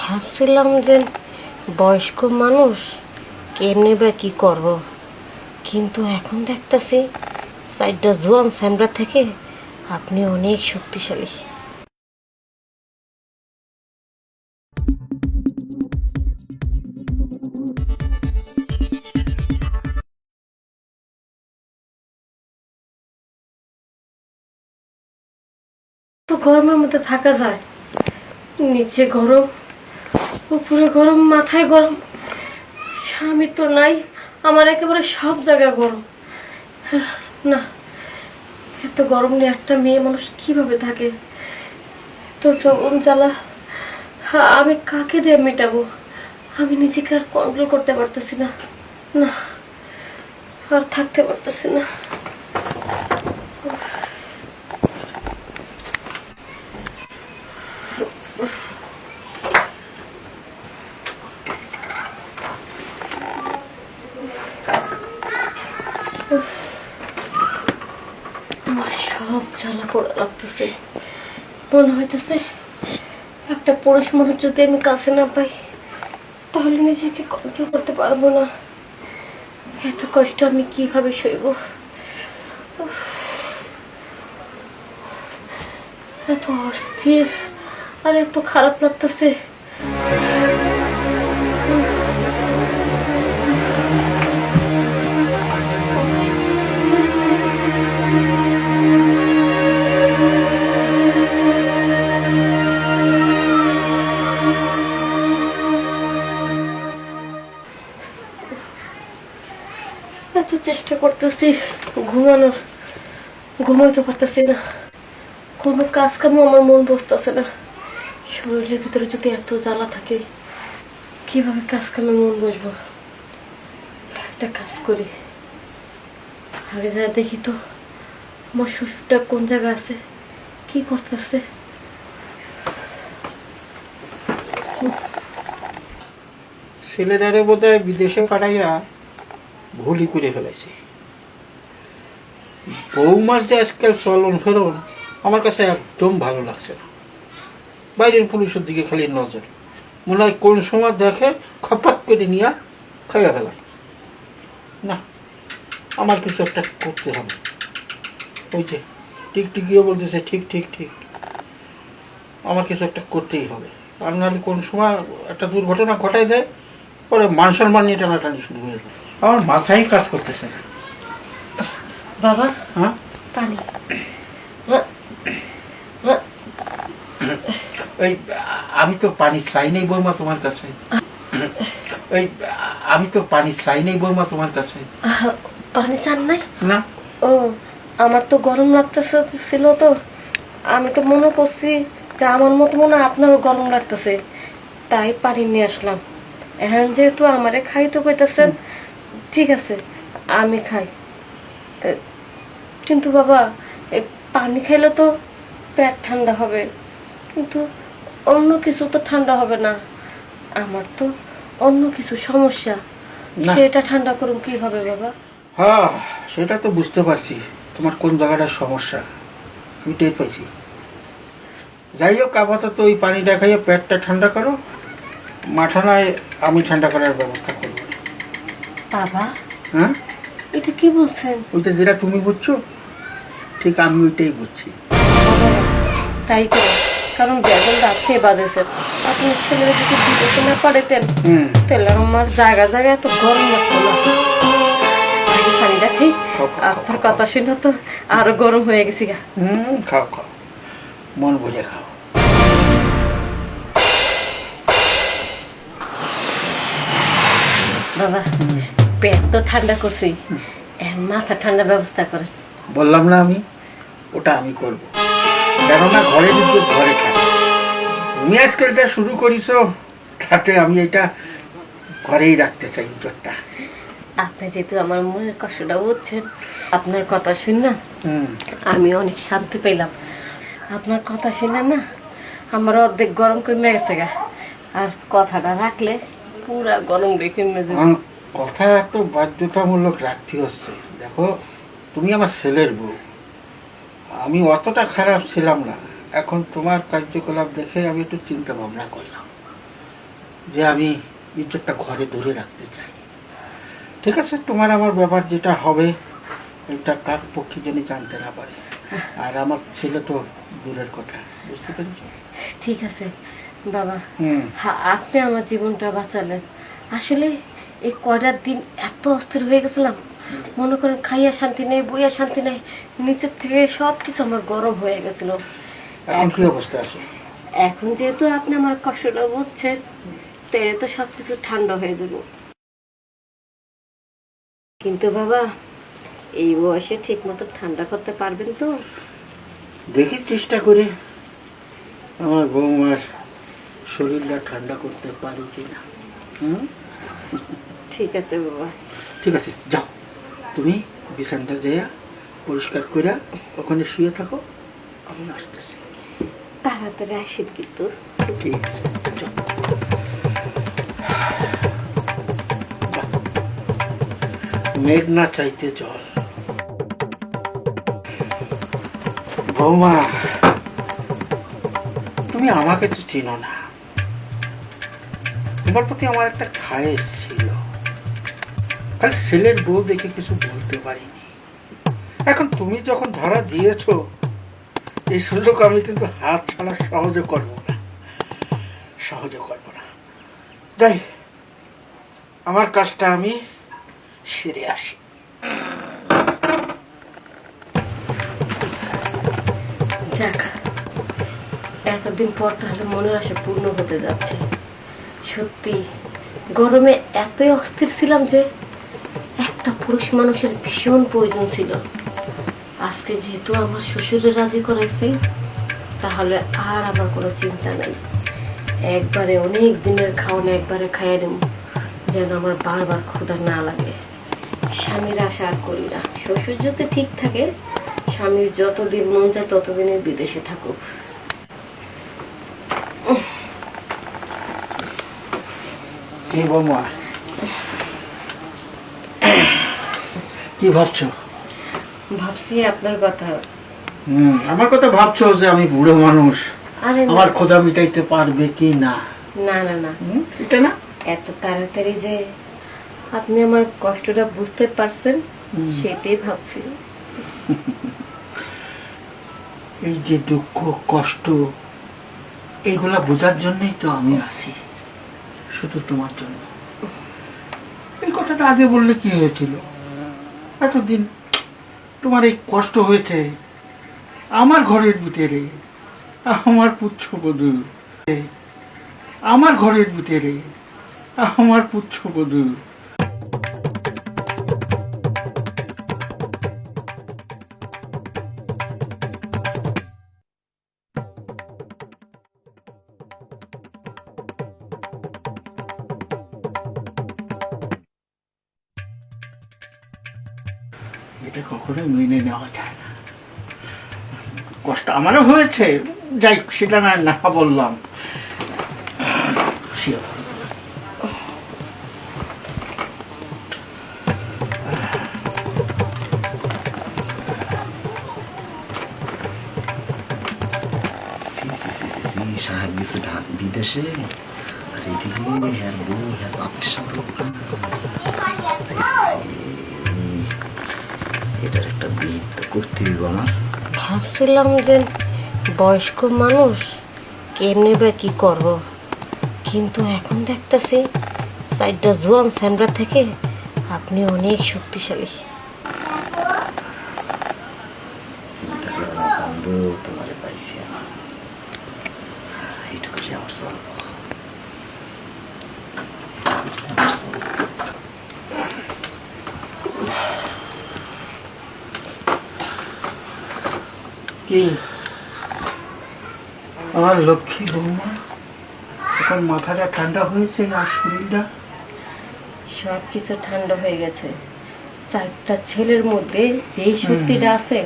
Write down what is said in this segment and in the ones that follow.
ভাবছিলাম যে বয়স্ক মানুষ কেমনে বা কি করব, কিন্তু এখন দেখতেছি সাইডটা জোয়ান স্যামরা থেকে আপনি অনেক শক্তিশালী। তো গরমের মধ্যে থাকা যায়, নিচে গরম, উপরে গরম, মাথায় গরম, স্বামী তো নাই, আমার একেবারে সব জায়গায় গরম। না, এত গরম নিয়ে একটা মেয়ে মানুষ কিভাবে থাকে? এত জবন জ্বালা আমি কাকে দিয়ে মেটাবো? আমি নিজেকে আর কন্ট্রোল করতে পারতেছি না। না, আর থাকতে পারতেছি না। আমার সব জ্বালা পোড়া লাগতেছে। মনে হইতেছে একটা পুরুষ মানুষ যদি আমি কাছে না পাই তাহলে নিজেকে কন্ট্রোল করতে পারবো না। এত কষ্ট আমি কিভাবে সইব? এত অস্থির আর এত খারাপ লাগতেছে। এত চেষ্টা করতেছি ঘুমানোর, ঘুমাইতে পারতেছি না। কোনো কাজ কামও আমার মন বসতেছে না। শরীরের ভিতরে যদি এত জ্বালা থাকে কিভাবে কাজ কামে মন বসবো? একটা কাজ করি, আগে যা দেখি তো আমার শ্বশুরটা কোন জায়গায় আছে, কি করতেছে। ছেলেটারে বোধহয় বিদেশে পাঠাইয়া ভুলই করে ফেলাইছি। বৌমার যে আজকাল চলন ফেরন আমার কাছে একদম ভালো লাগছে না। বাইরের পুলিশের দিকে খালি নজর, মনে হয় কোন সময় দেখে খপাত করে নিয়ে খাইয়া ফেলায়। না, আমার কিছু একটা করতে হবে। ওই যে টিকটিকিও বলতেছে ঠিক ঠিক ঠিক, আমার কিছু একটা করতেই হবে। আর নাহলে কোন সময় একটা দুর্ঘটনা ঘটাই দেয়, পরে মান সম্মান নিয়ে টানাটানি শুরু হয়ে যায়। আমার মাথায় কাজ করতেছে না। বাবা, হ্যাঁ, পানি। ওই আমি তো পানি চাই নাই বৌমা তোমার কাছে। ওই আমি তো পানি চাই নাই বৌমা তোমার কাছে। পানি চান নাই? না। ও, আমার তো গরম লাগতেছে ছিল, তো আমি তো মনে করছি যে আমার মতো মনে হয় আপনারও গরম লাগতেছে, তাই পানি নিয়ে আসলাম। এখন যেহেতু আমারে খাইতে কইতেছেন, ঠিক আছে আমি খাই। কিন্তু বাবা, এই পানি খাইলে তো পেট ঠান্ডা হবে, কিন্তু অন্য কিছু তো ঠান্ডা হবে না। আমার তো অন্য কিছু সমস্যা, না। সেটা ঠান্ডা করুন কিভাবে বাবা? হ্যাঁ, সেটা তো বুঝতে পারছি তোমার কোন জায়গাটার সমস্যা, আমি টের পাইছি। যাই হোক, আপাতত ওই পানিটা খাইয়ে পেটটা ঠান্ডা করো, মাঠানায় আমি ঠান্ডা করার ব্যবস্থা করবো। বাবা, হ্যাঁ, এটা কি বলছেন? ওইটা যেটা তুমি বুঝছো ঠিক আমি ওইটাই বুঝছি। তাই করে, কারণ বেগুন রাখতে বাজেছে। আপনি ছেলেরা যদি বিদেশে না পাঠাতেন তাহলে আমার জায়গা জায়গায় এত গরম লাগতো না। পানিটা খাই, আপনার কথা শুনে তো আরো গরম হয়ে গেছি গা। খাও খাও, মন বুঝে খাও। বাবা, পেট তো ঠান্ডা করছি, মাথা ঠান্ডা ব্যবস্থা করেন। বললাম না আমি, ওটা আমি করবো। কেননা ঘরে বিদ্যুৎ ঘরে থাকে। তুমি আজকাল যা শুরু করিস, তাতে আমি এটা ঘরেই রাখতে চাই ইজ্জতটা। আপনি যেহেতু আমার মনের কষ্টটা বুঝছেন, আপনার কথা শুনে আমি অনেক শান্তি পেলাম। আপনার কথা শুনে না আমার অর্ধেক গরম কমে গেছে গা, আর কথাটা রাখলে পুরা গরম রেখে মেজে। কথা এত বাধ্যতামূলক রাখতে হচ্ছে। দেখো, তুমি আমার ছেলের বউ, আমি অতটা খারাপ ছিলাম না। এখন তোমার কার্যকলাপ দেখে আমি একটু চিন্তা ভাবনা করলাম। যে আমি ইজ্জতটা ঘরে ধরে রাখতে চাই। ঠিক আছে, তোমার আমার ব্যাপার যেটা হবে এটা কার পক্ষে যেন জানতে না পারে। আর আমার ছেলে তো দূরের কথা, বুঝতে পেরেছ? ঠিক আছে বাবা, হুম। আপনি আমার জীবনটা বাঁচালেন। আসলে এই কয়টার দিন এত অস্থির হয়ে গেছিলাম, মনে করেন খাইয়া শান্তি নেই, বইয়া শান্তি নেই, নিচের থেকে সব কিছু আমার গরম হয়ে গেছিল। এখন কি অবস্থা আছে? এখন যেহেতু আপনি আমার কষ্টটা বুঝছেন, তেলে তো সব কিছু ঠান্ডা হয়ে যাব। কিন্তু বাবা, এই বয়সে ঠিক মতো ঠান্ডা করতে পারবেন তো? দেখি চেষ্টা করে আমার বৌমার শরীরটা ঠান্ডা করতে পারি কিনা। হুম, ঠিক আছে বাবা। ঠিক আছে, যাও তুমি বিছানটা যেয়া পরিষ্কার করে ওখানে শুয়ে থাকো, আমি আসতেছি। তাড়াতাড়ি আসেন কিন্তু। ঠিক আছে, যাও। মেঘ না চাইতে জল। বৌমা, তুমি আমাকে তো চিনো না, তোমার প্রতি আমার একটা খায়েশ ছিল, খালি ছেলের বউ দেখে কিছু বলতে পারিনি। এখন তুমি যখন ধরা দিয়েছো, এই সুযোগ আমি কিন্তু হাত ছাড়া সহজে করবো না, সহজে করবো না। যাই, আমার কাজটা আমি সেরে আসি। যাক, এতদিন পর তাহলে মনের আশা পূর্ণ হতে যাচ্ছে। সত্যি গরমে এতই অস্থির ছিলাম যে একটা পুরুষ মানুষের ভীষণ প্রয়োজন ছিল। আজকে যেহেতু আমার শ্বশুরের রাজি করাইছে, তাহলে আর আমার কোনো চিন্তা নাই। একবারে অনেক দিনের খাওয়ানো একবারে খাইয়ে নেব, যেন আমার বারবার ক্ষুধা না লাগে। স্বামীর আশা আর করি না। শ্বশুর যদি ঠিক থাকে, স্বামীর যতদিন মন চায় ততদিনই বিদেশে থাকুক। কি বৌমা, কি ভাবছো? ভাবছি আপনার কথা। আমার কথা ভাবছো যে আমি বুড়ো মানুষ, আরে না। আমার ক্ষুধা মিটাইতে পারবে কি না? না না না, এটা না। এত তাড়াতাড়ি যে আপনি আমার কষ্টটা বুঝতে পারছেন, সেটাই ভাবছি। এই যে দুঃখ কষ্ট, এইগুলা বোঝার জন্যই তো আমি আছি, শুধু তোমার জন্য। এই কথাটা আগে বললে কি হয়েছিল? এতদিন তোমার এই কষ্ট হয়েছে আমার ঘরের ভিতরে, আমার পুত্রবধূ, আমার ঘরের ভিতরে আমার পুত্রবধূ। এটা কখনোই মেনে নেওয়া যায় না। কষ্ট আমারও হয়েছে, যাই সেটা না না বললাম। সাহেব গেছে বিদেশে, আর এদিকে হ্যার বউ হ্যার বাপের সাথে এটার একটা বিহিত তো করতে হইব আমার। ভাবছিলাম যে বয়স্ক মানুষ কেমনি বা কি করব, কিন্তু এখন দেখতেছি সাইডটা জোয়ান স্যামরা থেকে আপনি অনেক শক্তিশালী। চিন্তা করো না চান্দু, তোমারে পাইছি আমি, এইটুকু আমার চলব। কি আমার লক্ষ্মী বৌমা, এখন মাথাটা ঠান্ডা হয়েছে আর শরীরটা? সব কিছু ঠান্ডা হয়ে গেছে। চারটা ছেলের মধ্যে যেই শক্তিটা আছে,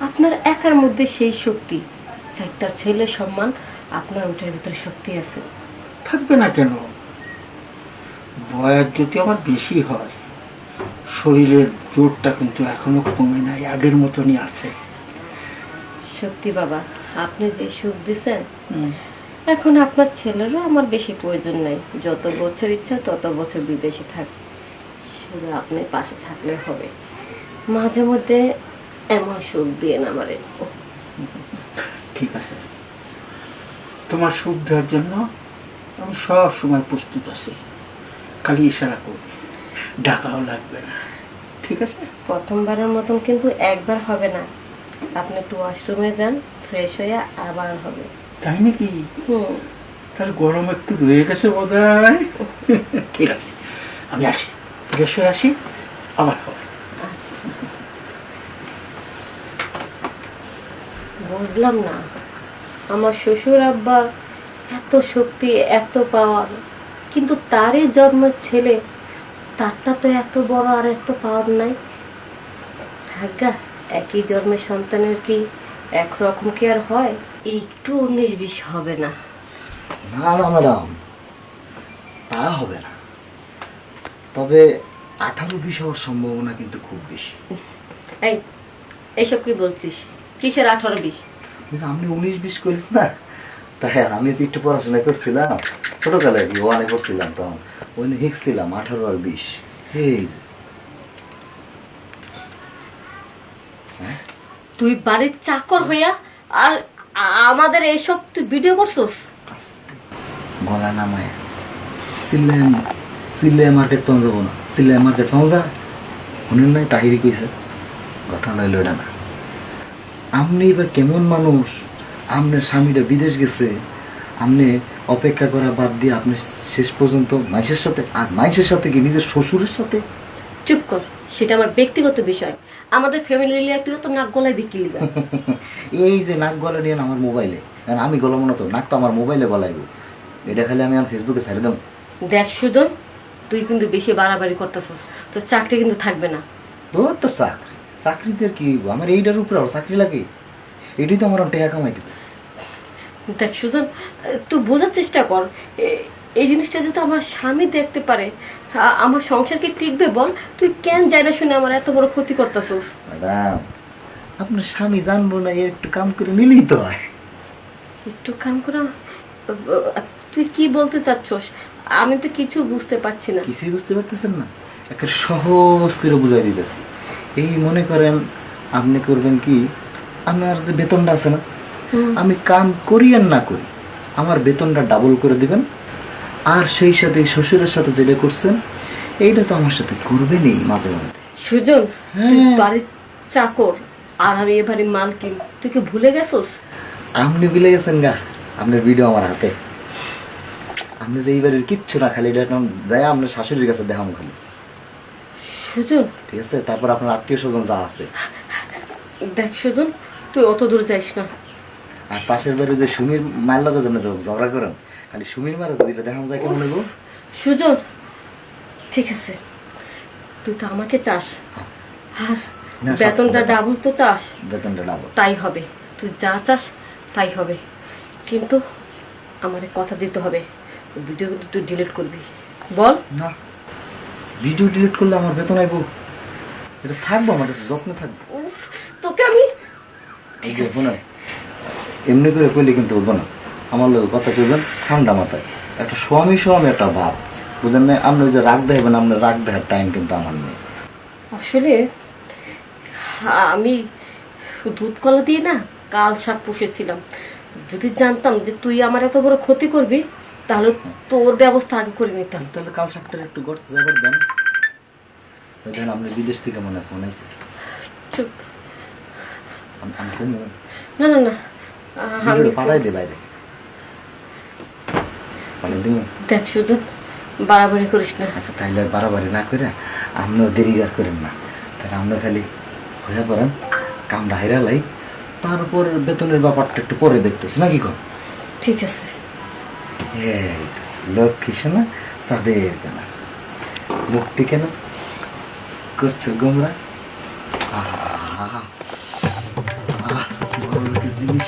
আপনার একার মধ্যে সেই শক্তি। চারটা ছেলের সম্মান, আপনার ওটার ভিতরে শক্তি আছে। থাকবে না কেন? বয়স যদি আমার বেশি হয়, শরীরের জোরটা কিন্তু এখনো কমে নাই, আগের মতনই আছে। সত্যি বাবা, আপনি যে সুখ দিচ্ছেন, এখন আপনার ছেলেরও আমার বেশি প্রয়োজন নাই, যত বছর ইচ্ছা তত বছর বিদেশে থাক, শুধু আপনি পাশে থাকলে হবে। মাঝে মধ্যে এমন সুখ দিয়ে না আমারে। ঠিক আছে, তোমার সুখ দেওয়ার জন্য আমি সব সময় প্রস্তুত আছি। খালি ইশারা করবে, ডাকাও লাগবে না, ঠিক আছে? প্রথমবারের মতন কিন্তু একবার হবে না, আপনি একটু ওয়াশরুমে যান, ফ্রেশ হয়ে আবার হবে। তাই নাকি? হুম। তাহলে গরম একটু রয়ে গেছে বোধহয়। ঠিক আছে, আমি আসি, ফ্রেশ হয়ে আসি, আবার হবে। বুঝলাম না, আমার শ্বশুর আব্বার এত শক্তি, এত পাওয়ার, কিন্তু তারই জন্মের ছেলে, তারটা তো এত বড় আর এত পাওয়ার নাই। থাকা একই জন্মের সন্তানের কি একরকম কি আর হয়? একটু 19-20 হবে না। না না ম্যাডাম, তা হবে না, তবে 18-20 হওয়ার সম্ভাবনা কিন্তু খুব বেশি। এই এইসব কি বলছিস? কিসের 18-20? আপনি 19-20 করেন না, তাই আমি তো একটু পড়াশোনা করছিলাম ছোটকালে, আর কি ওয়ানে পড়ছিলাম, তখন ওই শিখছিলাম 18 আর 20। এই যে তুই বাড়ির চাকর হইয়া আর আমাদের এইসব তুই ভিডিও করছস? আস্তে গলা নামায় সিল্লে মার্কেট পাওয়া যাবো না, সিল্লে মার্কেট পাওয়া যা শুনেন নাই? তাহিরি কইছে ঘটনা হইল এটা না। আপনি বা কেমন মানুষ, আপনার স্বামীরা বিদেশ গেছে, আপনি অপেক্ষা করা বাদ দিয়ে আপনি শেষ পর্যন্ত মাইশের সাথে, আর মাইশের সাথে কি নিজের শ্বশুরের সাথে? চুপ কর, সেটা আমার ব্যক্তিগত বিষয়। আমাদের ফ্যামিলি নিয়ে তুই তো নাক গলায় বিক্রি দিবা। এই যে নাক গলা নিয়ে আমার মোবাইলে, আমি গলাবো না তো, নাক তো আমার মোবাইলে গলাইব, এটা খালি আমি আমার ফেসবুকে ছাড়ে দেবো। দেখ সুজন, তুই কিন্তু বেশি বাড়াবাড়ি করতেছস, তোর চাকরি কিন্তু থাকবে না। তোর চাকরি চাকরিতে কি আমার এইটার উপরে আর চাকরি লাগে? এটাই তো আমার টাকা কামাই দিবে। দেখ সুজন, তুই বোঝার চেষ্টা কর, এই জিনিসটা যদি আমার স্বামী দেখতে পারে, আমার সংসার কি টিকবে বল? তুই কেন যাই না শুনে আমার এত বড় ক্ষতি করতেছস? ম্যাডাম, আপনার স্বামী জানবো না, একটু কাম করে নিলেই তো হয়। একটু কাম করা? তুই কি বলতে চাচ্ছস? আমি তো কিছু বুঝতে পারছি না। কিছুই বুঝতে পারতেছেন না? একটা সহজ করে বুঝাই দিতেছি। এই মনে করেন আপনি করবেন কি, আমার যে বেতনটা আছে না, আমি কাম করি আর না করি আমার বেতনটা ডাবল করে দিবেন, আর সেই সাথে শ্বশুরের সাথে যেটা করছেন এইটা তো আমার সাথে করবেনই মাঝে মধ্যে। সুজন, হ্যাঁ। তুই বাড়ির চাকর আর আমি এ বাড়ির মালকিন, তুই কি ভুলে গেছস? আপনি ভুলে গেছেন গা, আপনার ভিডিও আমার হাতে। আপনি যে এইবারের কিচ্ছু না, খালি এটা যায় আপনার শাশুড়ির কাছে দেখাম খালি, সুজন ঠিক আছে? তারপর আপনার আত্মীয় স্বজন যা আছে। দেখ সুজন, তুই অত দূর যাইস না। আর পাশের বাড়ি যে সুমির মায়ের লগে যেন ঝগড়া করেন, খালি সুমির মারা যদি এটা দেখাম যায় কেমন হইব? সুজন ঠিক আছে, তুই তো আমাকে চাস, আর না, সব বেতনটা কথা। ডাবল তো চাস, বেতনটা ডাবল। তাই হবে। তুই যা চাস তাই হবে, কিন্তু আমার কথা দিতে হবে, ভিডিও কিন্তু তুই ডিলিট করবি। বল। না, ভিডিও ডিলিট করলে আমার বেতন আইব? এটা থাকবো আমার কাছে, যত্ন থাকবো। উফ, তোকে আমি ঠিক আছে না, এমনি করে কইলে কিন্তু হবো না। আমার লোক কথা কইবেন ঠান্ডা মাথায়, একটা স্বামী একটা ভাব, বুঝেন না? আপনি ওই যে রাগ দেবেন, আপনার রাগ দেওয়ার টাইম কিন্তু আমার নেই। আসলে আমি দুধ কলা দিয়ে না কাল সাপ পুষেছিলাম। যদি জানতাম যে তুই আমার এত বড় ক্ষতি করবি, তাহলে তোর ব্যবস্থা আগে করে নিতাম। তাহলে কাল সাপটার একটু গর্ত যাবার দেন। দেখেন আপনি বিদেশ থেকে মনে ফোন আইছে। চুপ। আমি কমু না না না, আমি পাঠাই দে বাইরে, পাঠাই দিব। দেখ সুজন, বাড়াবাড়ি করিস না। আচ্ছা তাইলে আর বাড়াবাড়ি না করে আপনিও দেরি আর করেন না, তাহলে আমরা খালি হয়ে পড়েন, কামটা হাইরালাই, তার উপর বেতনের ব্যাপারটা একটু পরে দেখতেছি নাকি কম? ঠিক আছে। এই লক্ষ্মী শোনা চাঁদের কেনা, মুখটি কেন করছো গোমরা? বড় লোকের জিনিস।